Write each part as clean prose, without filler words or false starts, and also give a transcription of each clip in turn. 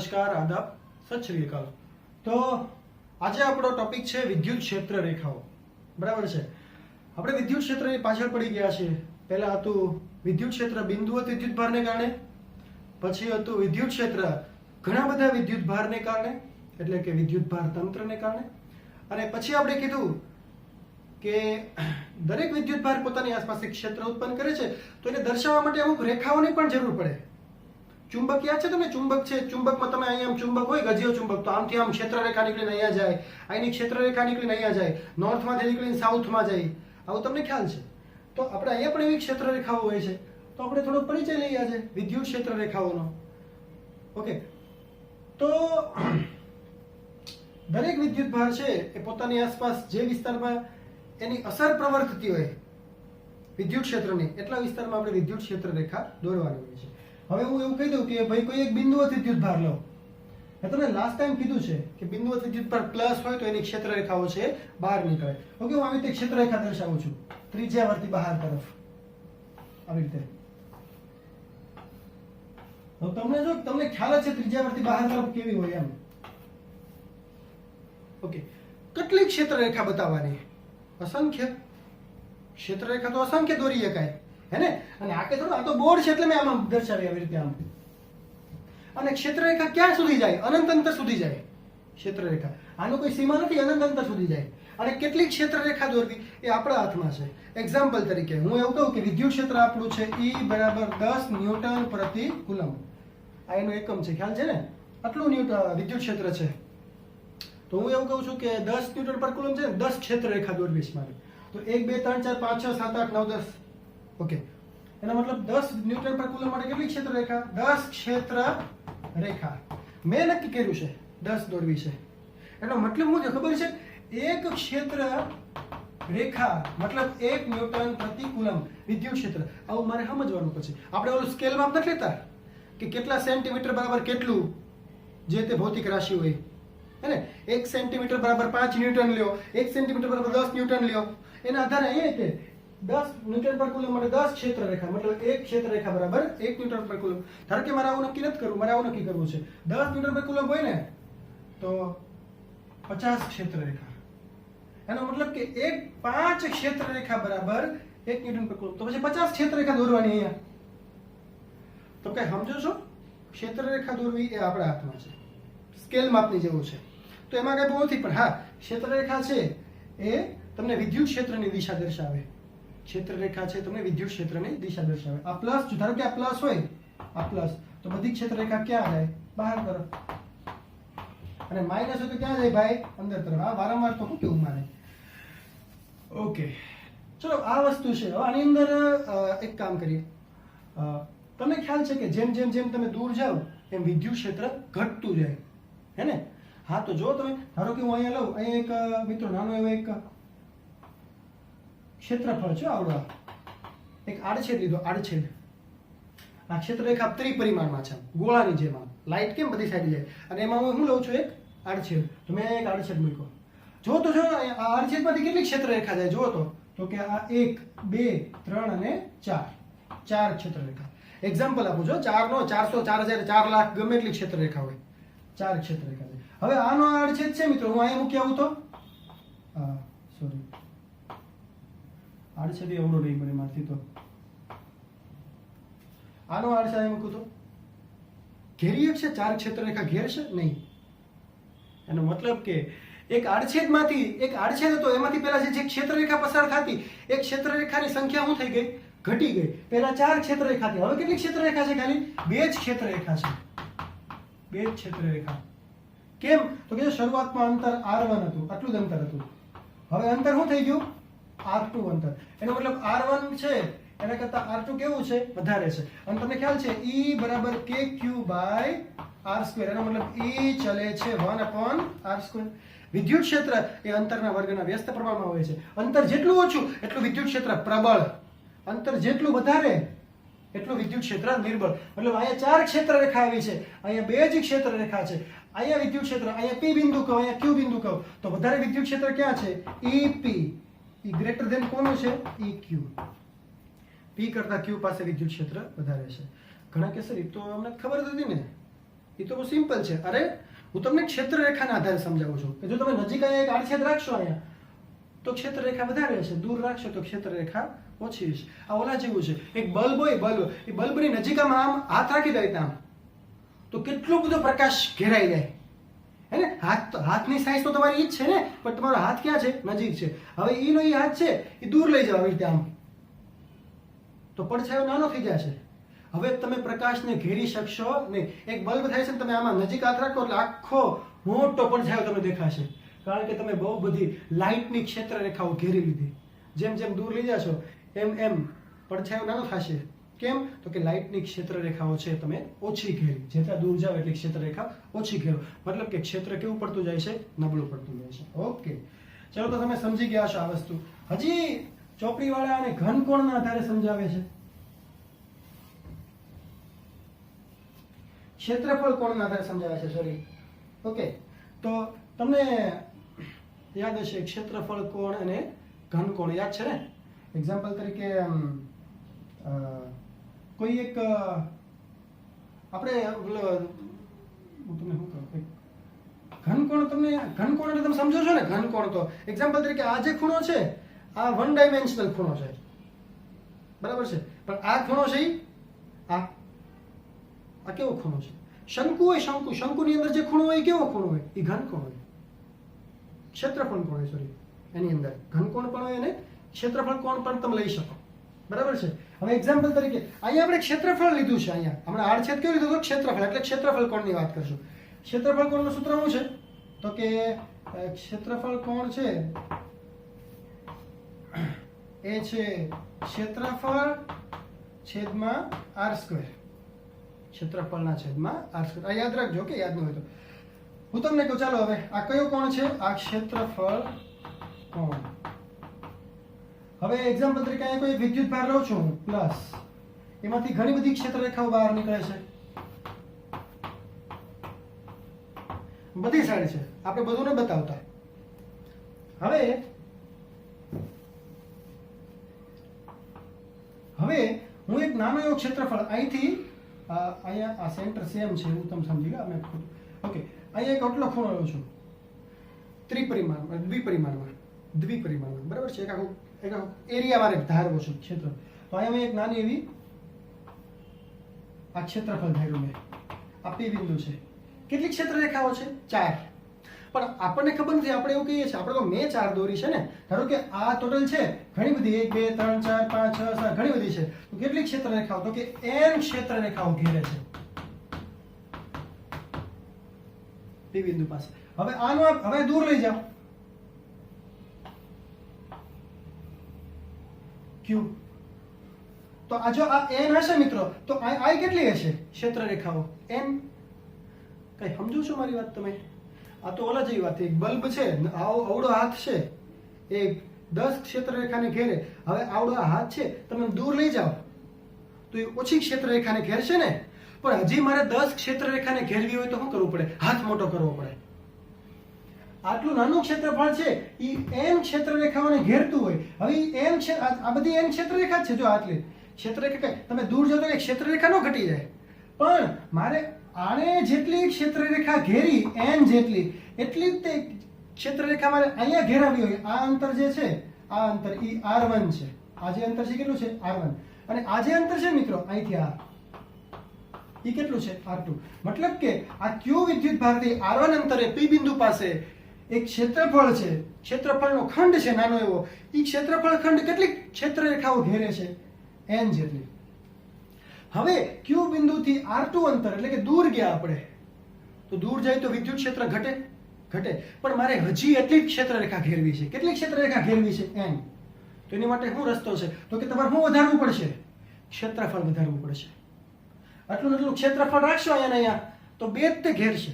નમસ્કાર, આદાબ, સત શ્રી અકાલ। તો આજે આપણો ટોપિક છે વિદ્યુત ક્ષેત્ર રેખાઓ। બરાબર છે। આપણે વિદ્યુત ક્ષેત્રની પાછળ પડી ગયા છીએ। પહેલા હતું વિદ્યુત ક્ષેત્ર બિંદુવત વિદ્યુત ભારને કારણે, પછી હતું વિદ્યુત ક્ષેત્ર ઘણા બધા વિદ્યુત ભારને કારણે, એટલે કે વિદ્યુત ભાર તંત્રને કારણે, અને પછી આપણે કીધું કે દરેક વિદ્યુત ભાર પોતાની આસપાસ એક ક્ષેત્ર ઉત્પન્ન કરે છે, તો એને દર્શાવવા માટે અમુક રેખાઓની પણ જરૂર પડે। ચુંબક યાદ છે તમને? ચુંબક છે, ચુંબકમાં તમે અહીંયા આમ ચુંબક હોય, ગજીયો ચુંબક, તો આમથી આમ ક્ષેત્ર રેખા નીકળીને અહીંયા જાય, અહીંની ક્ષેત્ર રેખા નીકળીને અહીંયા જાય, નોર્થમાંથી નીકળીને સાઉથમાં જાય, આવું તમને ખ્યાલ છે। તો આપણે અહીંયા પણ એવી ક્ષેત્ર રેખાઓ હોય છે, તો આપણે થોડો પરિચય લઈએ આજે વિદ્યુત ક્ષેત્ર રેખાઓનો। ઓકે, તો દરેક વિદ્યુત ભાર છે એ પોતાની આસપાસ જે વિસ્તારમાં એની અસર પ્રવર્તતી હોય વિદ્યુત ક્ષેત્રની, એટલા વિસ્તારમાં આપણે વિદ્યુત ક્ષેત્ર રેખા દોરવાની હોય છે। હવે હું એવું કહી દઉં કે ભાઈ કોઈ એક બિંદુવત વિદ્યુત ભાર લો। મેં તમને લાસ્ટ ટાઈમ કીધું છે કે બિંદુવત વિદ્યુત ભાર પ્લસ હોય તો એની ક્ષેત્ર રેખાઓ છે બહાર નીકળે। ઓકે, હું આવી રીતે ક્ષેત્ર રેખા દર્શાવું છું ત્રિજ્યાવર્તી બહાર તરફ, આવી રીતે। તો તમને ખ્યાલ છે ત્રિજ્યાવર્તી બહાર તરફ કેવી હોય એમ। ઓકે, કેટલી ક્ષેત્ર રેખા બતાવવાની? અસંખ્ય ક્ષેત્ર રેખા તો અસંખ્ય દોરી શકાય, હે ને? અને આ કે થોડું, આ તો બોર્ડ છે એટલે મેં આમાં દર્શાવી આવી રીતે આમ। અને ક્ષેત્ર રેખા ક્યાં સુધી જાય? અનંત અંતર સુધી જાય ક્ષેત્ર રેખા। આનો કોઈ સીમા નથી, અનંત અંતર સુધી જાય। અને કેટલી ક્ષેત્ર રેખા દોરવી એ આપણા હાથમાં છે। એક્ઝામ્પલ તરીકે હું એવું કહું કે વિદ્યુત ક્ષેત્ર આપણું છે E બરાબર 10 ન્યૂટન પ્રતિ કુલમ। આ એનું એકમ છે, ખ્યાલ છે ને? આટલું વિદ્યુત ક્ષેત્ર છે, તો હું એવું કહું છું કે 10 ન્યૂટન પર કુલમ છે, 10 ક્ષેત્ર રેખા દોરવી છે મારે। તો 1 2 3 4 5 6 7 8 9 10, ઓકે, એનો મતલબ 10 ન્યૂટન પર કુલમ માટે કેટલી ક્ષેત્ર રેખા? 10 ક્ષેત્ર રેખા મેં નક્કી કર્યું છે 10 દોરવી છે। એનો મતલબ શું છે ખબર છે? એક ક્ષેત્ર રેખા મતલબ 1 ન્યૂટન પ્રતિ કુલમ વિદ્યુત ક્ષેત્ર। આવું મારે સમજવાનું। પછી આપણે ઓલું સ્કેલ માપ નથી લેતા કે કેટલા સેન્ટીમીટર બરાબર કેટલું, જે તે ભૌતિક રાશિ હોય, હે ને? 1 સેન્ટીમીટર બરાબર 5 ન્યૂટન લ્યો, 1 સેન્ટીમીટર બરાબર 10 ન્યૂટન લ્યો, એના આધારે અહીંયા કે 10 ન્યૂટન પર કુલમ માટે 10 ક્ષેત્ર રેખા, મતલબ એક ક્ષેત્ર રેખા બરાબર 1 ન્યૂટન પર કુલમ। ધારો કે મારે આવું નક્કી નથી કરવું, મારે આવું નક્કી કરવું છે 10 ન્યૂટન પર કુલમ હોય ને તો 50 ક્ષેત્ર રેખા। એનો મતલબ કે 5 ક્ષેત્ર રેખા બરાબર 1 ન્યૂટન પર કુલમ, તો પછી 50 ક્ષેત્ર રેખા દોરવાની અહીંયા। તો કઈ સમજો છો? ક્ષેત્ર રેખા દોરવી એ આપણા હાથમાં છે, સ્કેલ માપની જેવું છે। તો એમાં કઈ બહુ નથી, પણ હા, ક્ષેત્ર રેખા છે એ તમને વિદ્યુત ક્ષેત્રની દિશા દર્શાવે। ક્ષેત્ર રેખા છે તમને વિદ્યુત ક્ષેત્રની દિશા દર્શાવે। આ પ્લસ, ધારો કે આ પ્લસ હોય, આ પ્લસ, તો બધી ક્ષેત્ર રેખા ક્યાં જાય? બહાર તરફ। અને માઇનસ હોય તો ક્યાં જાય ભાઈ? અંદર તરફ। આ વારંવાર તો શું કેવું મારે? ઓકે, ચલો આ વસ્તુ છે। હવે આની અંદર એક કામ કરીએ। તમને ખ્યાલ છે કે જેમ જેમ જેમ તમે દૂર જાઓ એમ વિદ્યુત ક્ષેત્ર ઘટતું જાય, હે ને? હા, તો જો તમે ધારો કે હું અહીંયા લઉં, અહીંયા એક મિત્રો નાનો એવો એક ક્ષેત્રફળ છે, આવડો એક આડછેદ લીધો, આડછેદ। આ ક્ષેત્ર રેખા ત્રિપરિમાણમાં છે, ગોળાની જેમ, આમ લાઈટ કેમ બધી સાઈડ જાય, અને એમાં હું લઉં છું એક આડછેદ। તો મેં એક આડછેદ મૂક્યો, જો તો જો આ આડછેદમાંથી કેટલી ક્ષેત્ર રેખા જાય જો તો કે આ 1 2 3 અને 4 ક્ષેત્ર રેખા। એક્ઝામ્પલ આપું છું, 4 નો 400 4000 4 લાખ ગમે એટલી ક્ષેત્ર રેખા હોય, 4 ક્ષેત્ર રેખા છે। હવે આનો આડછેદ છે મિત્રો, હું અહીંયા મૂકી આવું તો સોરી, આડછેદ એવડો નહીં બને મારથી, તો આનો આડછેદ અહીં મૂકું તો ઘેરી છે 4 ક્ષેત્ર રેખા ઘેરશે નહીં। એનો મતલબ કે એક આડછેદમાંથી, એક આડછેદ હતો એમાંથી પહેલા જે ક્ષેત્ર રેખા પસાર થતી, એક ક્ષેત્ર રેખાની સંખ્યા શું થઈ ગઈ? ઘટી ગઈ। પહેલા 4 ક્ષેત્ર રેખા હતી, હવે કેટલી ક્ષેત્ર રેખા છે? ખાલી 2 જ ક્ષેત્ર રેખા છે, 2 જ ક્ષેત્ર રેખા। કેમ? તો કે શરૂઆતમાં અંતર r1 હતું, આટલું જ અંતર હતું, હવે અંતર શું થઈ ગયું? r2 અંતર। એનો મતલબ r1 છે એના કરતા r2 કેવું છે? વધારે છે। અને તમને ખ્યાલ છે E બરાબર kq/r², એનો મતલબ E ચલે છે 1/r²। વિદ્યુત ક્ષેત્ર એ અંતરના વર્ગના વ્યસ્ત પ્રમાણમાં હોય છે। અંતર જેટલું ઓછું એટલું વિદ્યુત ક્ષેત્ર પ્રબળ, અંતર જેટલું વધારે એટલું વિદ્યુત ક્ષેત્ર નિર્બળ। મતલબ અહીંયા 4 ક્ષેત્ર રેખા આવી છે, અહીંયા 2 જ ક્ષેત્ર રેખા છે, અહીંયા વિદ્યુત ક્ષેત્ર, અહીંયા P બિંદુ કહો, અહીંયા Q બિંદુ કહો, તો વધારે વિદ્યુત ક્ષેત્ર ક્યાં છે? EP, E ગ્રેટર ધેન કોનું છે? EQ। P કરતા Q પાસે વિદ્યુત ક્ષેત્ર વધારે છે। ઘણા કહેશે તો અમને ખબર જ હતી ને, એ તો બહુ સિમ્પલ છે. અરે હું તમને ક્ષેત્ર રેખાના આધારે સમજાવું છું કે જો તમે નજીક અહીંયા એક આડછેદ રાખશો અહીંયા તો ક્ષેત્ર રેખા વધારે હશે, દૂર રાખશો તો ક્ષેત્ર રેખા ઓછી હશે. આ ઓલા જેવું છે, એક બલ્બ હોય, બલ્બ, એ બલ્બની નજીક આમ હાથ રાખી દે આમ તો કેટલો બધો પ્રકાશ ઘેરાઈ જાય હે ને. હાથની સાઈઝ તો તમારી ઈ જ છે ને, પણ તમારો હાથ ક્યાં છે? નજીક છે. હવે ઈનો ઈ હાથ છે એ દૂર લઈ જાવ આવી રીતે આમ તો પડછાયો નાનો થઈ જશે. હવે તમે પ્રકાશને ઘેરી શકશો નહીં. એક બલ્બ થાય છે ને, તમે આમાં નજીક હાથ રાખો એટલે આખો મોટો પડછાયો તમને દેખાશે, કારણ કે તમે બહુ બધી લાઇટની ક્ષેત્ર રેખાઓ ઘેરી લીધી. જેમ જેમ દૂર લઈ જશો એમ એમ પડછાયો નાનો થશે. કેમ? તો કે લાઇટની ક્ષેત્ર રેખાઓ છે તમે ઓછી ઘેરી. જેટલા દૂર જાવ એટલી ક્ષેત્ર રેખા ઓછી ઘેરો, મતલબ કે ક્ષેત્ર કેવું પડતું જાય છે? નબળું પડતું જાય છે. ઓકે, ચલો તો તમે સમજી ગયા છો આ વસ્તુ. હજી ચોપડીવાળા આને ઘનકોણના આધારે સમજાવે છે. ક્ષેત્રફળ કોણના આધારે સમજાવે છે, સોરી. ઓકે, તો તમને યાદ હશે ક્ષેત્રફળ કોણ અને ઘનકોણ યાદ છે ને? એક્ઝામ્પલ તરીકે કોઈ એક આપણે હું તમને શું કહું, ઘનકોણ, તમને ઘનકોણ એટલે તમે સમજો છો ને? ઘનકોણ તો એક્ઝામ્પલ તરીકે આ જે ખૂણો છે આ 1 ડાયમેન્શનલ ખૂણો છે, બરાબર છે. પણ આ ખૂણો છે આ કેવો ખૂણો છે? શંકુ હોય, શંકુ, શંકુની અંદર જે ખૂણો હોય કેવો ખૂણો હોય? એ ઘનકોણ હોય. ક્ષેત્રફળ કોણ હોય, સોરી, એની અંદર ઘનકોણ પણ હોય અને ક્ષેત્રફળ કોણ પણ તમે લઈ શકો, બરાબર છે. હવે એક્ઝામ્પલ તરીકે અહીંયા આપણે ક્ષેત્રફળ લીધું છે. અહીંયા હમણાં આડછેદ કેવું લીધું? ક્ષેત્રફળ, એટલે ક્ષેત્રફળ કોણની વાત કરશું. ક્ષેત્રફળ કોણનું સૂત્ર શું છે? તો કે ક્ષેત્રફળ કોણ છે એ છે ક્ષેત્રફળ છેદમાં r સ્ક્વેર. ક્ષેત્રફળના છેદમાં r સ્ક્વેર. આ યાદ રાખજો કે યાદ ન હોય તો. હું તમને કહું, ચાલો હવે આ કયો કોણ છે? આ ક્ષેત્રફળ કોણ. હવે એક્ઝામ્પલ તરીકે અહીંયા કોઈ વિદ્યુત ભાર લઉં છું હું પ્લસ, એમાંથી ઘણી બધી ક્ષેત્ર રેખાઓ બહાર નીકળે છે, બધી સાઈડ છે, આપણે બધું ન બતાવતા. હવે હું એક નાનો એવો ક્ષેત્રફળ અહીંથી અહીંયા આ સેન્ટર સેમ છે એવું તમે સમજી ગયા. અમે ઓકે, અહીંયા એક આટલો ખૂણો લઉં છું દ્વિપરિમાણમાં, બરાબર છે. એક આખું એરિયા મારે ધારવો છે ક્ષેત્ર. તો અહીંયા મેં એક નાની એવી આ ક્ષેત્રફળ ધાર્યું મેં. આ P બિંદુ છે. કેટલી ક્ષેત્ર રેખાઓ છે? 4. પણ આપણને ખબર નથી, આપણે એવું કહીએ છીએ, આપણે તો મેં 4 દોરી છે ને. ધારો કે આ ટોટલ છે ઘણી બધી, 1 2 3 4 5 6 7 ઘણી બધી છે. તો કેટલી ક્ષેત્ર રેખાઓ? તો કે n ક્ષેત્ર રેખાઓ ઘેરે છે P બિંદુ પાસે. હવે આનો હવે દૂર લઈ જાઓ Q. તો આ જો આ n હશે મિત્રો, તો આ કેટલી હશે ક્ષેત્ર રેખાઓ? n. કઈ સમજો છો મારી વાત તમે? આ તો ઓલા જેવી વાત. એક બલ્બ છે, આવડો હાથ છે, એ 10 ક્ષેત્ર રેખાને ઘેરે. હવે આવડો હાથ છે, તમે દૂર લઈ જાઓ તો એ ઓછી ક્ષેત્ર રેખાને ઘેરશે ને. પણ હજી મારે 10 ક્ષેત્ર રેખાને ઘેરવી હોય તો શું કરવું પડે? હાથ મોટો કરવો પડે. આટલું નાનું ક્ષેત્રફળ છે એ n ક્ષેત્ર રેખાઓને ઘેરતું હોય. હવે n આ બધી n ક્ષેત્ર રેખા જ છે. જો આટલી ક્ષેત્ર રેખા કઈ તમે દૂર જાઓ તો એ ક્ષેત્ર રેખા ન ઘટી જાય, પણ મારે આને જેટલી ક્ષેત્ર રેખા ઘેરી n જેટલી, એટલી જ તે ક્ષેત્ર રેખા મારે અહીંયા ઘેરાવી હોય. આ અંતર જે છે, આ અંતર ઈ r1 છે. આ જે અંતર છે કેટલું છે? r1. અને આ જે અંતર છે મિત્રો અહીંથી આ ઈ કેટલું છે? r2. મતલબ કે આ q વિદ્યુત ભારથી r1 અંતરે P બિંદુ પાસે એક ક્ષેત્રફળ છે, ક્ષેત્રફળનો ખંડ છે નાનો એવો. ઈ ક્ષેત્રફળ ખંડ કેટલી ક્ષેત્ર રેખાઓ ઘેરે છે? n જેટલી. હવે Q બિંદુથી R2 અંતર એટલે કે દૂર ગયા આપણે, તો દૂર જાય તો વિદ્યુત ક્ષેત્ર ઘટે. પણ મારે હજી એટલી જ ક્ષેત્ર રેખા ઘેરવી છે. કેટલી ક્ષેત્ર રેખા ઘેરવી છે? n. તો એની માટે શું રસ્તો છે? તો કે તમારે શું વધારવું પડશે? ક્ષેત્રફળ વધારવું પડશે. આટલું ક્ષેત્રફળ રાખશો અહીંયા તો બે જ તે ઘેરશે.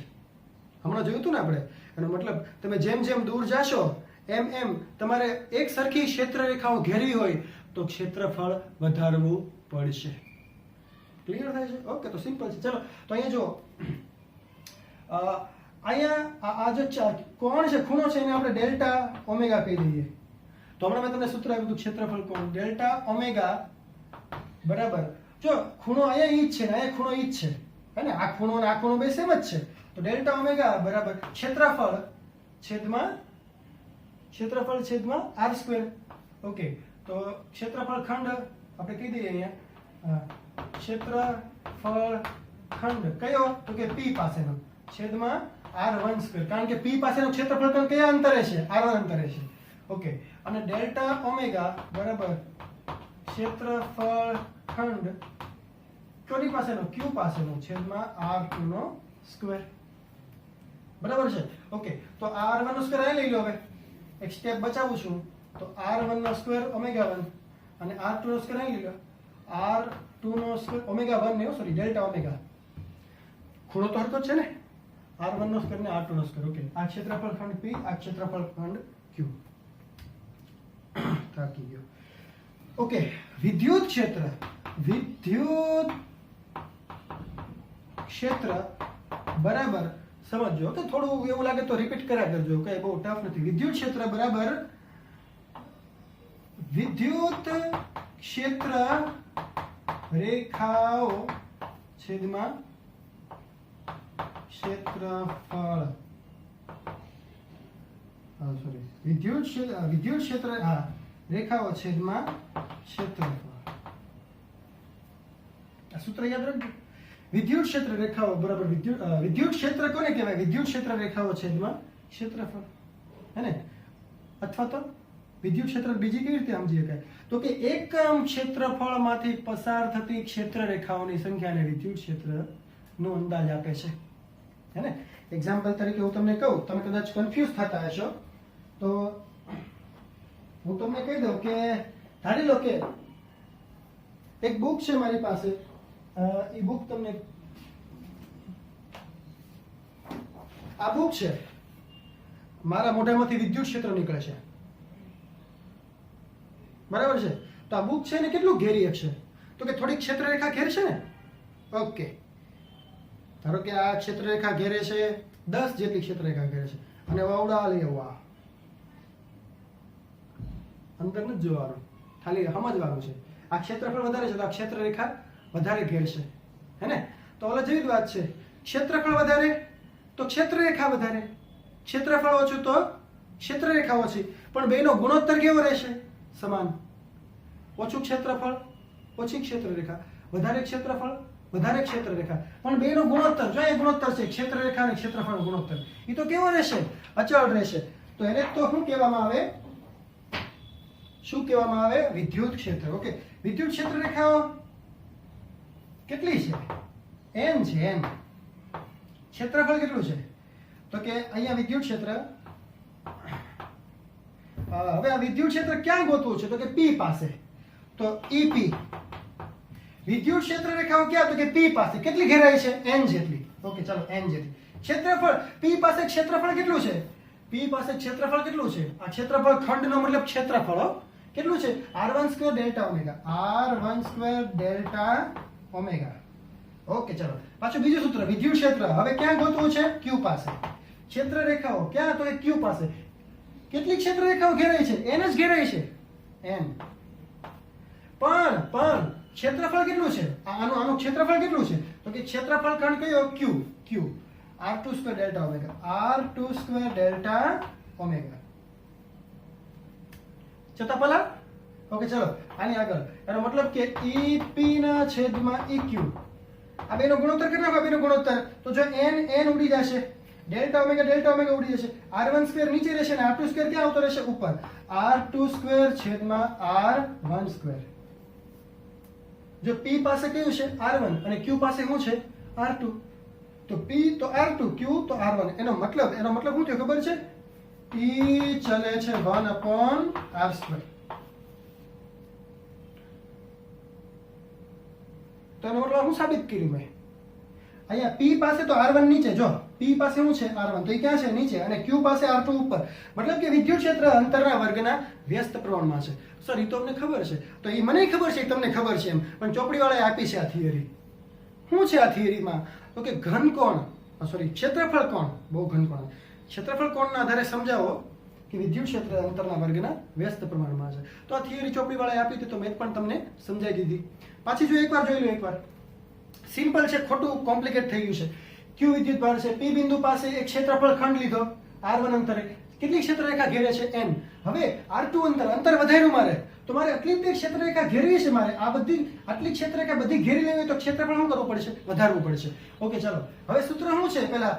હમણાં જોયું હતું ને આપણે. એનો મતલબ તમે જેમ જેમ દૂર જાશો એમ એમ તમારે એક સરખી ક્ષેત્ર રેખાઓ ઘેરવી હોય તો ક્ષેત્રફળ વધારવું પડશે. ક્લિયર થાય છે? ઓકે, તો સિમ્પલ છે. ચલો તો અહીંયા જો અહીંયા આ જે કોણ છે, ખૂણો છે, એને આપણે ડેલ્ટા ઓમેગા કહી દઈએ. તો હમણાં મેં તમને સૂત્ર આપ્યું હતું ક્ષેત્રફળ કોણ ડેલ્ટા ઓમેગા બરાબર. જો ખૂણો અહીંયા ઈ જ છે ને અહીંયા ખૂણો ઈ જ છે, હે ને, આ ખૂણો અને આ ખૂણો બે સેમ જ છે. તો ડેલ્ટા ઓમેગા બરાબર ક્ષેત્રફળ છેદમાં r સ્ક્વેર. ઓકે, તો ક્ષેત્રફળ ખંડ આપણે કહી દઈએ અહીંયા ક્ષેત્રફળ ખંડ કયો, તો કે p પાસેનો છેદમાં r1 સ્ક્વેર, કારણ કે p પાસેનો ક્ષેત્રફળ ખંડ કયા અંતરે છે, r1 અંતરે છે. ઓકે, અને ડેલ્ટા ઓમેગા બરાબર ક્ષેત્રફળ ખંડ કોની પાસેનો, q પાસેનો છેદમાં r2 નો સ્ક્વેર. બરાબર છે. ઓકે, તો r1 નો સ્ક્વેર અહીં લઈ લો. હવે એક સ્ટેપ બચાવું છું, તો r1 નો સ્ક્વેર ઓમેગા 1 અને r2 નો સ્ક્વેર અહીં લઈ લો. r2 નો સ્ક્વેર ઓમેગા 1 ને સોરી ડેલ્ટા ઓમેગા, ખૂણો તો હરતો જ છે ને, r1 નો સ્ક્વેર ને r2 નો સ્ક્વેર. ઓકે, આ ક્ષેત્રફળ ખંડ p, આ ક્ષેત્રફળ ખંડ q. થાકી ગયો. ઓકે, વિદ્યુત ક્ષેત્ર બરાબર સમજો કે થોડું એવું લાગે તો રિપીટ કર્યા કરજો, કે બહુ ટફ નથી. વિદ્યુત ક્ષેત્ર બરાબર વિદ્યુત ક્ષેત્ર રેખાઓ છેદમાં ક્ષેત્રફળ. સોરી, વિદ્યુત ક્ષેત્ર રેખાઓ છેદમાં ક્ષેત્રફળ. આ સૂત્ર યાદ રાખજો. વિદ્યુત ક્ષેત્ર રેખાઓ બરાબર વિદ્યુત ક્ષેત્ર કોને કહેવાય, વિદ્યુત ક્ષેત્ર રેખાઓ છેદમાં ક્ષેત્રફળ, હે ને. અથવા તો વિદ્યુત ક્ષેત્ર બીજી કેવી રીતે સમજી શકાય, તો કે એકમ ક્ષેત્રફળમાંથી પસાર થતી ક્ષેત્ર રેખાઓની સંખ્યાને વિદ્યુત ક્ષેત્રનો અંદાજ આપે છે, હે ને. એક્ઝામ્પલ તરીકે હું તમને કહું, તમે કદાચ કન્ફ્યુઝ થતા હશો, તો હું તમને કહી દઉં કે ધારી લો કે એક બુક છે મારી પાસે, એ બુક તમને, આ બુક છે, મારા મોઢામાંથી વિદ્યુત ક્ષેત્ર નીકળે છે, બરાબર છે. તો આ બુક છે ને કેટલું ઘેરી હશે, તો કે થોડીક ક્ષેત્ર રેખા ઘેરશે ને. ઓકે, ધારો કે આ ક્ષેત્ર રેખા ઘેરે છે 10 જેટલી ક્ષેત્ર રેખા ઘેરે છે, અને વાવડા લઈ આવવા, અંદર નથી જોવાનું, ખાલી સમજવાનું છે. આ ક્ષેત્રફળ વધારે છે તો આ ક્ષેત્ર રેખા વધારે ઘેરશે, હે ને. તો ઓલા જેવી જ વાત છે, ક્ષેત્રફળ વધારે તો ક્ષેત્ર રેખા વધારે, ક્ષેત્રફળ ઓછું તો ક્ષેત્ર રેખા ઓછી, પણ બેનો ગુણોત્તર કેવો રહેશે, સમાન. ઓછું ક્ષેત્રફળ ઓછી ક્ષેત્ર રેખા, વધારે ક્ષેત્રફળ વધારે ક્ષેત્ર રેખા, પણ બેનો ગુણોત્તર, જો એ ગુણોત્તર છે ક્ષેત્ર રેખા અને ક્ષેત્રફળનો ગુણોત્તર, એ તો કેવો રહેશે, અચળ રહેશે. તો એને તો શું કહેવામાં આવે, શું કહેવામાં આવે, વિદ્યુત ક્ષેત્ર. ઓકે, વિદ્યુત ક્ષેત્ર રેખાઓ કેટલી છે, n છે, n. ક્ષેત્રફળ કેટલું છે, તો કે અહીંયા વિદ્યુત ક્ષેત્ર. હવે આ વિદ્યુત ક્ષેત્ર ક્યાં ગોતવું છે, તો કે p પાસે, તો EP. વિદ્યુત ક્ષેત્ર રેખાઓ ક્યાં, તો કે p પાસે. કેટલી ઘેરાઈ છે, n જેટલી. ઓકે, ચાલો n જેટલી. ક્ષેત્રફળ p પાસે ક્ષેત્રફળ કેટલું છે, p પાસે ક્ષેત્રફળ કેટલું છે, આ ક્ષેત્રફળ ખંડનો મતલબ ક્ષેત્રફળ કેટલું છે, r1 square delta omega, r1 square delta omega. Okay, ચાલો પાછું બીજું સૂત્ર, વિદ્યુત ક્ષેત્ર હવે ક્યાં ગોતવું છે, q પાસે. ક્ષેત્ર રેખાઓ ક્યાં, તો કે q પાસે. કેટલી ક્ષેત્ર રેખાઓ ઘેરાઈ છે, n જ ઘેરાઈ છે, n. પણ ક્ષેત્રફળ કેટલું છે, આનું ક્ષેત્રફળ કેટલું છે, તો કે ક્ષેત્રફળ ખંડ કયો, q, r2 square delta omega, r2 square delta omega. છતાં પહેલા. ઓકે, ચલો આની આગળ, એનો મતલબ કે EP ના છેદમાં EQ, આ બેનો ગુણોત્તર કેટલો, આ બેનો ગુણોત્તર, તો જો n ઉડી જશે, ડેલ્ટા ઓમેગા ઉડી જશે, r1 સ્ક્વેર નીચે રહેશે અને r2 સ્ક્વેર ક્યાં આવતો રહેશે, ઉપર, r2 સ્ક્વેર છેદમાં r1 સ્ક્વેર. જો p પાસે કયું છે, r1, અને q પાસે શું છે, r2, તો p તો r2, q તો r1. એનો મતલબ શું થયો ખબર છે, E ચલે છે 1/r². તો એનો મતલબ હું સાબિત કર્યું મેં. અહીંયા p પાસે તો r1 નીચે, જો p પાસે શું છે, r1, તો એ ક્યાં છે, નીચે, અને q પાસે r2 ઉપર. મતલબ કે વિદ્યુત ક્ષેત્ર અંતરના વર્ગના વ્યસ્ત પ્રમાણમાં છે. સર એ તો અમને ખબર છે, તો એ મને ખબર છે, તમને ખબર છે એમ, પણ ચોપડીવાળાએ આપી છે આ થિયરી. શું છે આ થિયરીમાં, તો કે ક્ષેત્રફળ કોણ, બહુ ઘન કોણ, ક્ષેત્રફળ કોણના આધારે સમજાવો કે વિદ્યુત ક્ષેત્ર અંતરના વર્ગના વ્યસ્ત પ્રમાણમાં છે. તો આ થિયરી ચોપડીવાળાએ આપી હતી, તો મેં પણ તમને સમજાવી દીધી. પાછી જો એકવાર જોઈ લો, એકવાર સિમ્પલ છે, ખોટું કોમ્પ્લિકેટ થઈ ગયું છે. ક્યુ વિદ્યુતભાર છે, પી બિંદુ પાસે એક ક્ષેત્રફળ ખંડ લીધો r1 અંતરે, કેટલી ક્ષેત્રરેખા ઘેરે છે n. હવે r2 અંતર વધાર્યું મારે, તો મારે આટલી જ ક્ષેત્રરેખા ઘેરવી છે. મારે આ બધી આટલી ક્ષેત્રરેખા બધી ઘેરી લેવી હોય તો ક્ષેત્રફળ શું કરવું પડશે? વધારવું પડશે. ઓકે, ચાલો હવે સૂત્ર શું છે પેલા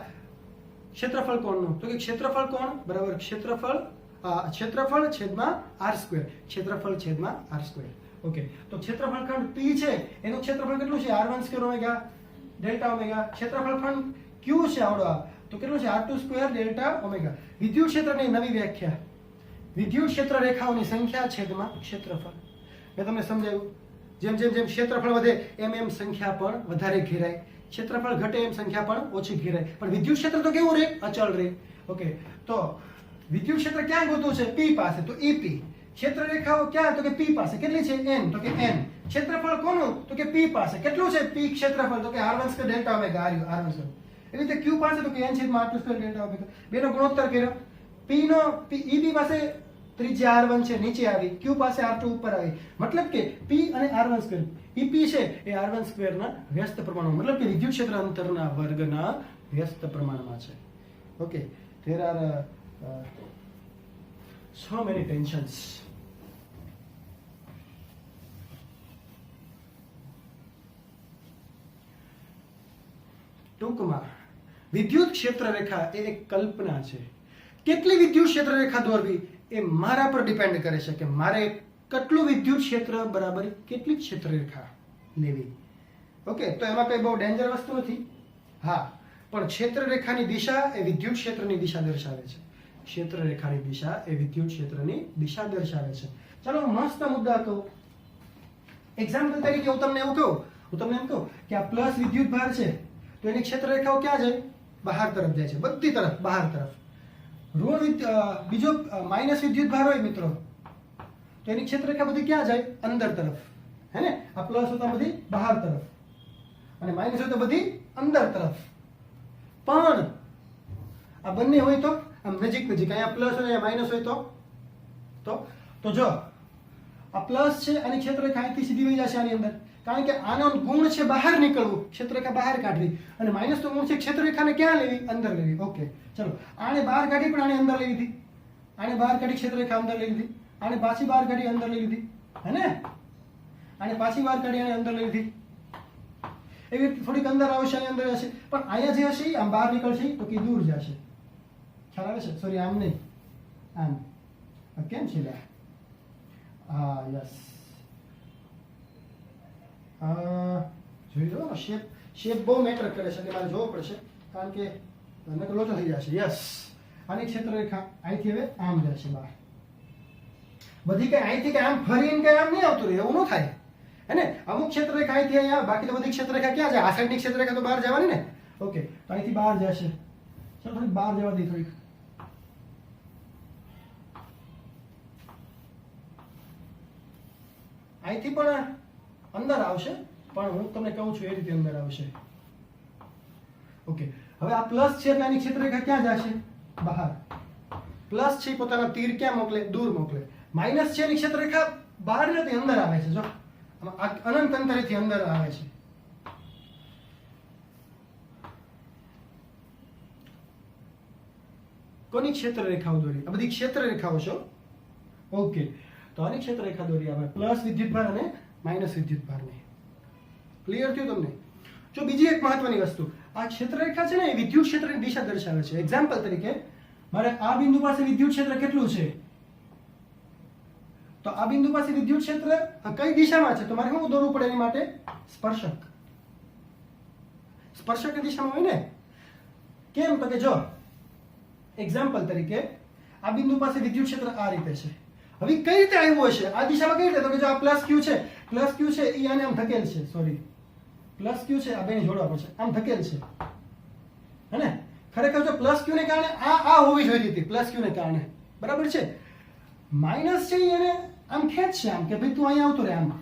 ક્ષેત્રફળ કોણનું? તો કે ક્ષેત્રફળ કોણ બરાબર ક્ષેત્રફળ છેદમાં r², ક્ષેત્રફળ છેદમાં r². ઓકે, તો ક્ષેત્રફળ ખંડ p છે એનું ક્ષેત્રફળ કેટલું છે? r1² omega delta omega. ક્ષેત્રફળ ખંડ q છે આવડો આ, તો કેટલું છે? r2² delta omega. વિદ્યુત ક્ષેત્રની નવી વ્યાખ્યા, વિદ્યુત ક્ષેત્ર રેખાઓની સંખ્યા છેદમાં ક્ષેત્રફળ. મેં તમને સમજાવ્યું, જેમ જેમ જેમ ક્ષેત્રફળ વધે એમ એમ સંખ્યા પણ વધારે ઘેરાય, ક્ષેત્રફળ ઘટે એમ સંખ્યા પણ ઓછી ઘેરાય. પણ વિદ્યુત ક્ષેત્ર તો કેવું રહે? અચળ રહે. ઓકે, તો વિદ્યુત ક્ષેત્ર ક્યાં ગોતવું છે? p પાસે, તો EP. ક્ષેત્ર રેખાઓ ક્યાં? તો કે p પાસે. કેટલી છે? n, તો કે n. ક્ષેત્રફળ કોનું? તો કે p પાસે. કેટલું છે p ક્ષેત્રફળ? તો કે r1² ડેલ્ટા ઓમેગા. r1². એવી રીતે q પાસે, તો કે n છેદમાં r2² ડેલ્ટા ઓમેગા. બેનો ગુણોત્તર કર્યો. p નો EB પાસે ત્રિજ્યા r1 છે, નીચે આવી. q પાસે r2 ઉપર આવી. મતલબ કે p અને r1², EP છે એ r1² ના વ્યસ્ત પ્રમાણમાં, મતલબ કે વિદ્યુત ક્ષેત્ર અંતરના વર્ગના વ્યસ્ત પ્રમાણમાં છે. Okay, there are so many tensions. ટૂંકમાં વિદ્યુત ક્ષેત્ર રેખા એ એક કલ્પના છે. કેટલી વિદ્યુત ક્ષેત્ર રેખા દોરવી એ મારા પર ડિપેન્ડ કરે છે કે મારે કેટલું વિદ્યુત ક્ષેત્ર બરાબર કેટલી ક્ષેત્ર રેખા લેવી. ઓકે, તો એમાં કઈ બહુ ડેન્જર વસ્તુ નથી. હા, પણ ક્ષેત્ર રેખાની દિશા એ વિદ્યુત ક્ષેત્રની દિશા દર્શાવે છે. ક્ષેત્ર રેખાની દિશા એ વિદ્યુત ક્ષેત્રની દિશા દર્શાવે છે. ચાલો મસ્ત મુદ્દા કહું. એક્ઝામ્પલ તરીકે હું તમને એમ કહું કે આ પ્લસ વિદ્યુત ભાર છે, તો એની ક્ષેત્ર રેખાઓ ક્યાં જાય? બહાર તરફ જાય છે, બધી તરફ બહાર તરફ. બીજો માઇનસ વિદ્યુત ભાર હોય મિત્રો, તો એની ક્ષેત્ર રેખા બધી ક્યાં જાય? અંદર તરફ. હે ને? આ પ્લસ હોય તો બધી બહાર તરફ, અને માઇનસ હોય તો બધી અંદર તરફ. પણ આ બંને હોય તો આમ નજીક નજીક, અહીંયા પ્લસ હોય અહીંયા માઇનસ હોય તો જો આ પ્લસ છે આની ક્ષેત્ર રેખા અહીંથી સીધી વહી જશે આની અંદર, કારણ કે આનો ગુણ છે બહાર નીકળવું, ક્ષેત્રરેખા બહાર કાઢવી, અને માઇનસ તો ગુણ છે ક્ષેત્રરેખાને ક્યાં લેવી? અંદર લેવી. ઓકે, ચલો આને બહાર કાઢી પણ આને અંદર લઈ લીધી, આને બહાર કાઢી ક્ષેત્રરેખા અંદર લઈ લીધી, આને પાછી બહાર કાઢી અંદર લઈ લીધી, હે ને? આને પાછી બહાર કાઢી આને અંદર લઈ લીધી. એવી થોડીક અંદર આવશે, આની અંદર હશે, પણ અહીંયા જે હશે આમ બહાર નીકળશે તો કે દૂર જશે. ખ્યાલ આવે છે? સોરી, આમ નહીં, આમ. કેમ છે? હા, યસ. જોઈ લો, શેપ બહુ મેટર કરે છે, એટલે મારે જોવું પડશે, કારણ કે નકર લોચો થઈ જશે. યસ, આની ક્ષેત્રરેખા અહીંથી હવે આમ જશે બહાર. બધી કઈ અહીંથી કઈ આમ ફરીને કઈ આમ નહીં આવતું રહે, એવું ન થાય, હે ને? અમુક ક્ષેત્રરેખા અહીંથી અહીંયા, બાકી તો બધી ક્ષેત્રરેખા ક્યાં જાય? આ સાઈડની ક્ષેત્રરેખા તો બહાર જવાની ને. ઓકે, તો અહીંથી બહાર જશે. ચાલો થોડીક બહાર જવા દઈ, થોડીક. અહીંથી પણ અંદર આવશે, પણ હું તમને કહું છું એ રીતે અંદર આવશે. ઓકે, હવે આ પ્લસ છે એટલે આની ક્ષેત્રરેખા ક્યાં જશે? બહાર. પ્લસ છે પોતાના તીર ક્યાં મોકલે? દૂર મોકલે. માઇનસ છે એની ક્ષેત્રરેખા બહાર નથી, અંદર આવે છે. જો અનંત અંતરેથી અંદર આવે છે. કોની ક્ષેત્રરેખાઓ દોરી? આ બધી ક્ષેત્રરેખાઓ છે. ઓકે, તો આની ક્ષેત્રરેખા દોરી આપણે પ્લસ વિદ્યુતભાર અને માઇનસ વિદ્યુતભારની. ક્લિયર થયું તમને? જો બીજી એક મહત્વની વસ્તુ, આ ક્ષેત્રરેખા છે ને એ વિદ્યુત ક્ષેત્રની દિશા દર્શાવે છે. એક્ઝામ્પલ તરીકે મારે આ બિંદુ પાસે વિદ્યુત ક્ષેત્ર કેટલું છે, તો આ બિંદુ પાસે વિદ્યુત ક્ષેત્ર કઈ દિશામાં છે, તો મારે શું દોરવું પડે એની માટે? સ્પર્શક. સ્પર્શકની દિશામાં હોય ને. કેમ? તો કે જો એક્ઝામ્પલ તરીકે આ બિંદુ પાસે વિદ્યુત ક્ષેત્ર આ રીતે છે. હવે કઈ રીતે આવ્યું હશે આ દિશામાં? કઈ રીતે? તો કે જો આ પ્લસ ક્યુ છે, પ્લસ ક્યુ છે એ આને આમ ધકેલ છે. સોરી, પ્લસ ક્યુ છે, આ બેને જોડવા પડશે, આમ ધકેલ છે, હે ને? ખરેખર જો પ્લસ ક્યુ ને કારણે આ હોવી જોઈએ હતી, પ્લસ ક્યુ ને કારણે, બરાબર છે. માઇનસ છે એને આમ ખેંચશે, આમ કે ભાઈ તું અહીંયા આવતો રહે. આમ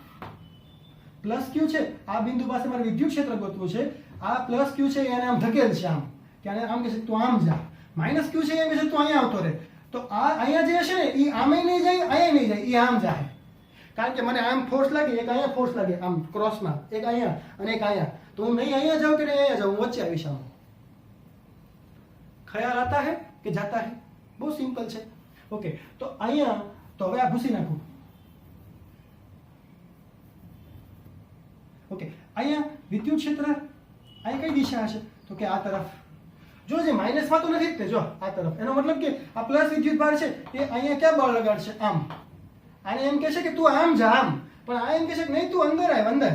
પ્લસ ક્યુ છે, આ બિંદુ પાસે મારે વિદ્યુત ક્ષેત્ર ગોતવું છે, આ પ્લસ ક્યુ છે એને આમ ધકેલ છે, આમ કે આમ કે તું આમ જા. માઇનસ ક્યુ છે એમ કે તું અહીંયા આવતો રહે. તો આ અહીંયા જે હશે ને એ આમે નહીં જાય, અહીંયા નહીં જાય, એ આમ જાય. કારણ કે મને આમ ફોર્સ લાગે, એક અહીંયા ફોર્સ લાગે આમ ક્રોસમાં, એક અહીંયા અને એક અહીંયા, तो હું નહીં અહીંયા જાઉં કે નહીં અહીંયા જાઉં, વચ્ચે આવીશ આમ. ખ્યાલ आता है કે જાતા है? બહુ સિમ્પલ છે. ઓકે, તો અહીંયા તો હવે આ ભૂસી નાખું. ઓકે, અહીંયા વિદ્યુત ક્ષેત્ર અહીં કઈ દિશા હશે? તો કે આ તરફ. જો જે માઇનસમાં તો નથી જ તે, જો આ તરફ. એનો મતલબ કે આ પ્લસ વિદ્યુત ભાર છે એ અહીંયા ક્યાં બળ લગાડશે? આમ. આને એમ કહેશે કે તું આમ જા આમ, પણ આ એમ કહેશે કે નહીં તું અંદર આવ, અંદર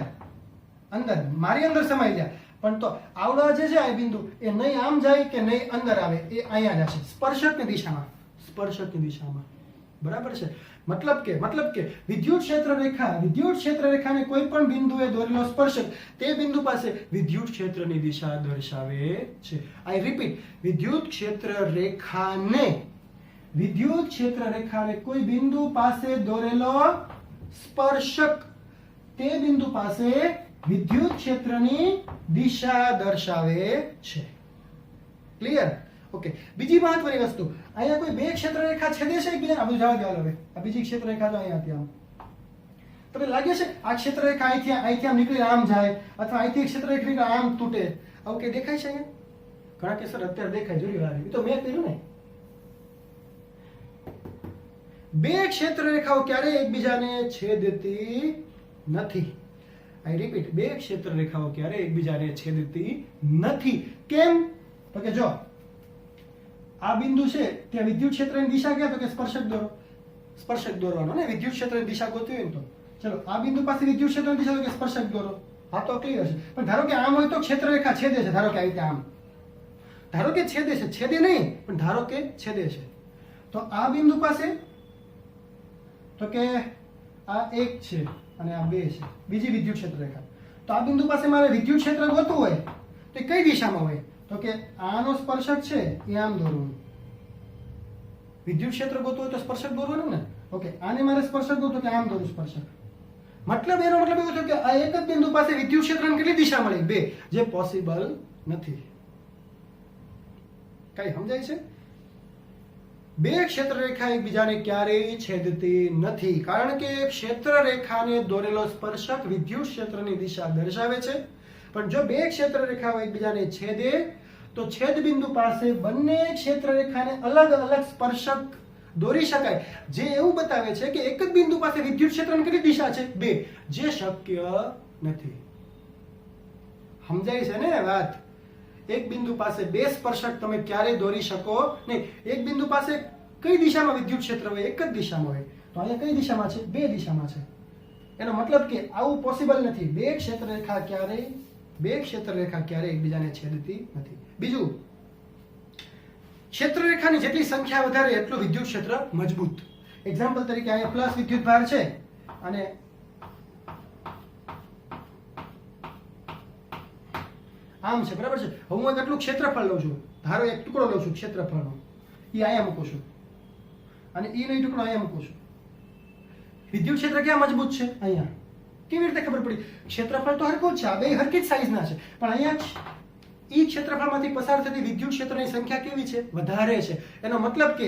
અંદર મારી અંદર સમાઈ જા. પણ તો આવડા જે છે આ બિંદુ એ નહીં આમ જાય કે નહીં અંદર આવે, એ અહીંયા જશે સ્પર્શકની દિશામાં. સ્પર્શકની દિશામાં. બરાબર છે? મતલબ કે વિદ્યુત ક્ષેત્ર રેખાને કોઈ પણ બિંદુએ દોરેલો સ્પર્શક તે બિંદુ પાસે વિદ્યુત ક્ષેત્રની દિશા દર્શાવે છે. આઈ રિપીટ, વિદ્યુત ક્ષેત્ર રેખાને કોઈ બિંદુ પાસે દોરેલો સ્પર્શક તે બિંદુ પાસે વિદ્યુત ક્ષેત્રની દિશા દર્શાવે છે. ક્લિયર? ઓકે, બીજી મહત્વની વસ્તુ, અહીંયા કોઈ બે ક્ષેત્ર રેખા છેદે છે એકબીજાને? આ બધું જવા દેવા. હવે આ બીજી ક્ષેત્ર રેખા તો અહીંયા હતી આમ. તમને લાગે છે આ ક્ષેત્ર રેખા અહીંથી આમ નીકળી આમ જાય, અથવા અહીંથી ક્ષેત્ર રેખા આમ તૂટે, આવું કઈ દેખાય છે અહીંયા? ઘણા કેસર અત્યારે દેખાય, જોઈ વાર. એ તો મેં કર્યું ને. બે ક્ષેત્ર રેખાઓ ક્યારેય એકબીજાને છેદતી નથી. આઈ રિપીટ, બે ક્ષેત્ર રેખાઓ ક્યારેય એકબીજાને છેદતી નથી. કેમ? તો કે જો આ બિંદુ છે ત્યાં વિદ્યુત ક્ષેત્રની દિશા ક્યાં? તો કે સ્પર્શક દોરો. સ્પર્શક દોરવાનો ને, વિદ્યુત ક્ષેત્રની દિશા ગોતવી હોય તો ચલો આ બિંદુ પાસે વિદ્યુત ક્ષેત્રની દિશા તો કે સ્પર્શક દોરો. હા તો ક્લિયર છે. પણ ધારો કે આમ હોય તો ક્ષેત્ર રેખા છેદે છે. ધારો કે આવી રીતે આમ, ધારો કે છેદે છે, છેદે નહીં પણ ધારો કે છેદે છે, તો આ બિંદુ પાસે તો કે આ એક છે અને આ બે છે, બીજી વિદ્યુત ક્ષેત્ર રેખા. તો આ બિંદુ પાસે મારે વિદ્યુત ક્ષેત્ર ગોતવું હોય તો કઈ દિશામાં હોય? તો કે આનો સ્પર્શક છે એ આમ દોરવાનું. વિદ્યુત ક્ષેત્ર ગોતવું હોય તો સ્પર્શક દોરવાનું ને. ઓકે, આને મારે સ્પર્શક ગોતવું કે આમ દોરું સ્પર્શક. મતલબ એનો મતલબ એવો થયો કે આ એક જ બિંદુ પાસે વિદ્યુત ક્ષેત્રની કેટલી દિશા મળી? બે, જે પોસિબલ નથી. કઈ સમજાય છે? બે ક્ષેત્ર રેખા એકબીજાને ક્યારેય છેદતી નથી, કારણ કે ક્ષેત્ર રેખાને દોરેલો સ્પર્શક વિદ્યુત ક્ષેત્રની દિશા દર્શાવે છે. પણ જો બે ક્ષેત્ર રેખાઓ એકબીજાને છેદે તો છેદ બિંદુ પાસે બંને ક્ષેત્ર રેખાને અલગ અલગ સ્પર્શક દોરી શકાય, જે એવું બતાવે છે કે એક જ બિંદુ પાસે વિદ્યુત ક્ષેત્રની કેટલી દિશા છે? બે, જે શક્ય નથી. સમજાય છે ને વાત? એક બિંદુ પાસે બે સ્પર્શક તમે ક્યારેય દોરી શકો નહીં. એક બિંદુ પાસે કઈ દિશામાં વિદ્યુત ક્ષેત્ર હોય? એક જ દિશામાં હોય. તો અહીંયા કઈ દિશામાં છે? બે દિશામાં છે. એનો મતલબ કે આવું પોસિબલ નથી. બે ક્ષેત્ર રેખા ક્યારેય એકબીજાને છેદતી નથી. બીજું, ક્ષેત્ર રેખાની જેટલી સંખ્યા વધારે એટલું વિદ્યુત ક્ષેત્ર મજબૂત. એક્ઝામ્પલ તરીકે અહીંયા પ્લસ વિદ્યુત ભાર છે અને આમ છે, બરાબર છે? હું એક આટલું ક્ષેત્રફળ લઉં છું, ધારો એક ટુકડો લઉં છું ક્ષેત્રફળનો, એ અહીંયા મૂકું છું અને ઈ નો ટુકડો અહીંયા મૂકું છું. વિદ્યુત ક્ષેત્ર ક્યાં મજબૂત છે? અહીંયા. કેવી રીતે ખબર પડી? ક્ષેત્રફળ તો હરખું જ છે, આ બે હરખી જ સાઈઝના છે, પણ અહીંયા ઈ ક્ષેત્રફળમાંથી પસાર થતી વિદ્યુત ક્ષેત્રની સંખ્યા કેવી છે? વધારે છે. એનો મતલબ કે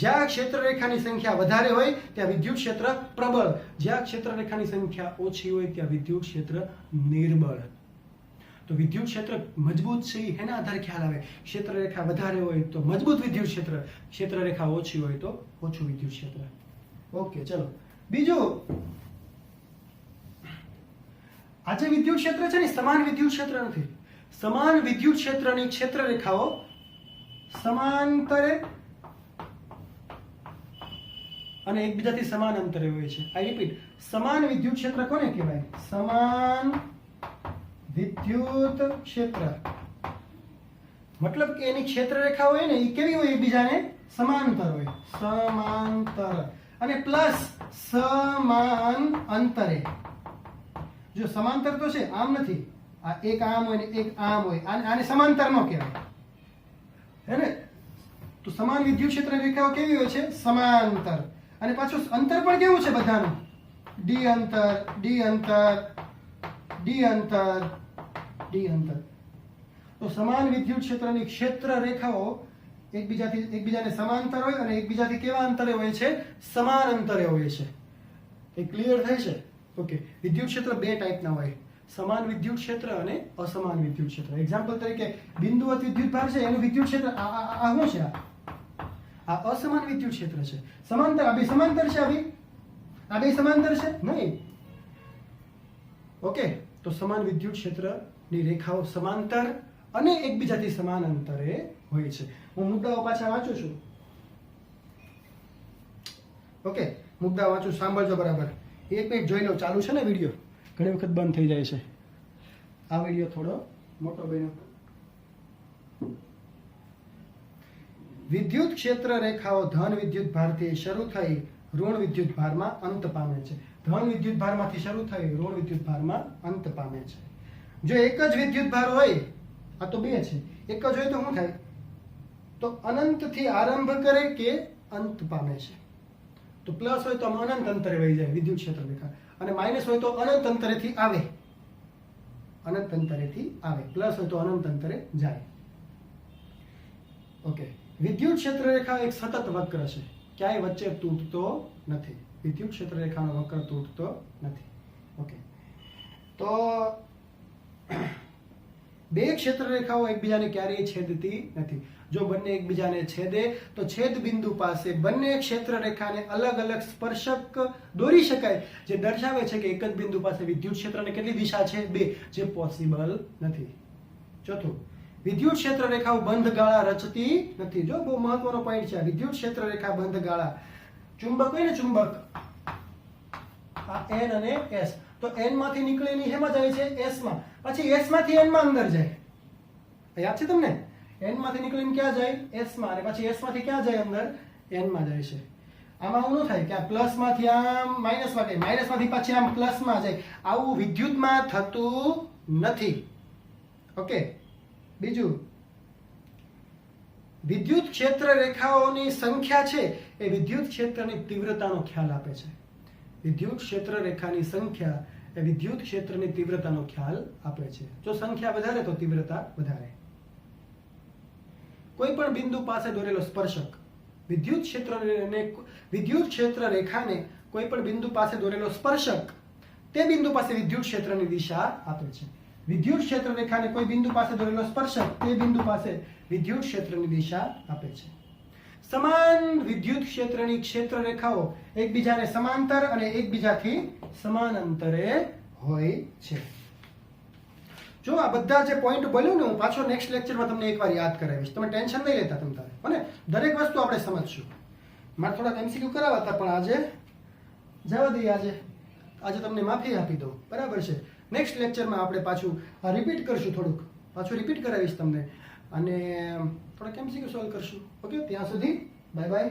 જ્યાં ક્ષેત્ર રેખાની સંખ્યા વધારે હોય ત્યાં વિદ્યુત ક્ષેત્ર પ્રબળ, જ્યાં ક્ષેત્ર રેખાની સંખ્યા ઓછી હોય ત્યાં વિદ્યુત ક્ષેત્ર નિર્બળ. તો વિદ્યુત ક્ષેત્ર મજબૂત છે એના આધારે ખ્યાલ આવે. ક્ષેત્ર રેખા વધારે હોય તો મજબૂત વિદ્યુત ક્ષેત્ર, ક્ષેત્ર રેખા ઓછી હોય તો ઓછું વિદ્યુત ક્ષેત્ર. ઓકે, ચલો બીજું, આજે વિદ્યુત ક્ષેત્ર છે ને સમાન વિદ્યુત ક્ષેત્ર નથી. સમાન વિદ્યુત ક્ષેત્રની ક્ષેત્ર રેખાઓ સમાંતરે અને એકબીજાથી સમાન અંતરે હોય છે. આઈ રિપીટ, સમાન વિદ્યુત ક્ષેત્ર કોને કહેવાય? સમાન વિદ્યુત ક્ષેત્ર. મતલબ કે એની ક્ષેત્ર રેખા હોય ને એ કેવી હોય? એકબીજાને સમાંતર હોય. સમાંતર અને પ્લસ સમાન અંતરે. જો સમાંતર તો છે, આમ નથી. આ એક આમ હોય ને એક આમ હોય, આને સમાંતર નો કહેવાય, હે ને? તો સમાન વિદ્યુત ક્ષેત્ર રેખાઓ કેવી હોય છે? સમાંતર. અને પાછું અંતર પણ કેવું છે બધાનું? ડી અંતર, ડી અંતર, ડી અંતર, ડી અંતર. તો સમાન વિદ્યુત ક્ષેત્રની ક્ષેત્ર રેખાઓ એકબીજાને સમાંતર હોય અને એકબીજાથી કેવા અંતરે હોય છે? સમાન અંતરે હોય છે. એ ક્લિયર થાય છે? ઓકે, વિદ્યુત ક્ષેત્ર બે ટાઈપના હોય. સમાન વિદ્યુત ક્ષેત્ર અને અસમાન વિદ્યુત ક્ષેત્ર. એક્ઝામ્પલ તરીકે બિંદુવત વિદ્યુત ભાર છે, એનું વિદ્યુત ક્ષેત્ર આ શું છે? આ અસમાન વિદ્યુત ક્ષેત્ર છે. સમાંતર, આ બે સમાંતર છે. આ બે સમાંતર છે નહીં. ઓકે, તો સમાન વિદ્યુત ક્ષેત્રની રેખાઓ સમાંતર અને એકબીજાથી સમાન અંતરે હોય છે. હું મુદ્દાઓ પાછા વાંચું છું. ઓકે, મુદ્દા વાંચું, સાંભળજો બરાબર. એક મિનિટ જોઈ લો. ચાલુ છે ને વિડીયો? ઘણી વખત બંધ થઈ જાય છે. આ વિડીયો થોડો મોટો બન્યો. વિદ્યુત ક્ષેત્ર રેખાઓ ધન વિદ્યુત ભારથી શરૂ થઈ ઋણ વિદ્યુત ભારમાં અંત પામે છે. ધન વિદ્યુત ભારમાંથી શરૂ થઈ ઋણ વિદ્યુત ભારમાં અંત પામે છે. જો એક જ વિદ્યુત ભાર હોય, આ તો બે છે, એક જ હોય તો શું થાય? તો અનંતથી આરંભ કરે કે અંત પામે છે. તો પ્લસ હોય તો અનંત અંતરે વહી જાય વિદ્યુત ક્ષેત્ર રેખા, અને માઇનસ હોય તો અનંત અંતરેથી આવે. અનંત અંતરેથી આવે. પ્લસ હોય તો અનંત અંતરે જાય. ઓકે, વિદ્યુત ક્ષેત્ર રેખા એક સતત વક્ર છે, ક્યાંય વચ્ચે તૂટતો નથી. વિદ્યુત ક્ષેત્ર રેખાનો વક્ર તૂટતો નથી. ઓકે, તો બે ક્ષેત્ર રેખાઓ એકબીજાને ક્યારેય છેદતી નથી. જો બંને એકબીજાને છેદે તો છેદ બિંદુ પાસે બંને ક્ષેત્ર રેખાને અલગ અલગ સ્પર્શક દોરી શકાય, જે દર્શાવે છે કે એક જ બિંદુ પાસે વિદ્યુત ક્ષેત્રની કેટલી દિશા છે? બે, જે પોસિબલ નથી. ચોથું, વિદ્યુત ક્ષેત્ર રેખાઓ બંધ ગાળા રચતી નથી. જો બહુ મહત્વનો પોઈન્ટ છે. વિદ્યુત ક્ષેત્ર રેખા બંધ ગાળા, ચુંબક હોય ને, ચુંબક, આ N અને S, તો N માંથી નીકળીને હેમાં જાય છે? S માં. પછી S માંથી N માં અંદર જાય. યાદ છે તમને? N માંથી નીકળીને ક્યાં જાય? S માં. અને પછી S માંથી ક્યાં જાય? અંદર N માં જાય છે. આમાં આવું ન થાય કે આ પ્લસ માંથી આમ માઇનસ માં જાય, માઇનસ માંથી પાછી આમ પ્લસ માં જાય. આવું વિદ્યુતમાં થતું નથી. ઓકે, બીજું, વિદ્યુત ક્ષેત્ર રેખાઓની સંખ્યા છે એ વિદ્યુત ક્ષેત્રની તીવ્રતાનો ખ્યાલ આપે છે. વિદ્યુત ક્ષેત્ર રેખાની સંખ્યા એ વિદ્યુત ક્ષેત્રની તીવ્રતાનો ખ્યાલ આપે છે. જો સંખ્યા વધારે તો તીવ્રતા વધારે. કોઈ પણ બિંદુ પાસે દોરેલો સ્પર્શક વિદ્યુત ક્ષેત્ર રેખાને કોઈ પણ બિંદુ પાસે દોરેલો સ્પર્શક તે બિંદુ પાસે વિદ્યુત ક્ષેત્રની દિશા આપે છે. વિદ્યુત ક્ષેત્ર રેખાને કોઈ બિંદુ પાસે દોરેલો સ્પર્શક તે બિંદુ પાસે વિદ્યુત ક્ષેત્રની દિશા આપે છે. સમાન વિદ્યુત ક્ષેત્રની ક્ષેત્ર રેખાઓ એકબીજાને સમાંતર અને એકબીજાથી સમાન અંતરે હોય છે. જો આ બધા જે પોઈન્ટ બોલ્યો ને, હું પાછો નેક્સ્ટ લેક્ચરમાં તમને એકવાર યાદ કરાવીશ. તમે ટેન્શન નહીં લેતા તમ તારે, અને દરેક વસ્તુ આપણે સમજશું. મારે થોડાક MCQ કરાવવા હતા, પણ આજે જવા દઈએ. આજે તમને માફી આપી દઉં, બરાબર છે. નેક્સ્ટ લેક્ચરમાં આપણે પાછું રિપીટ કરશું, થોડુંક પાછું રિપીટ કરાવીશ તમને, અને થોડાક MCQ સોલ્વ કરશું. ઓકે, ત્યાં સુધી બાય બાય.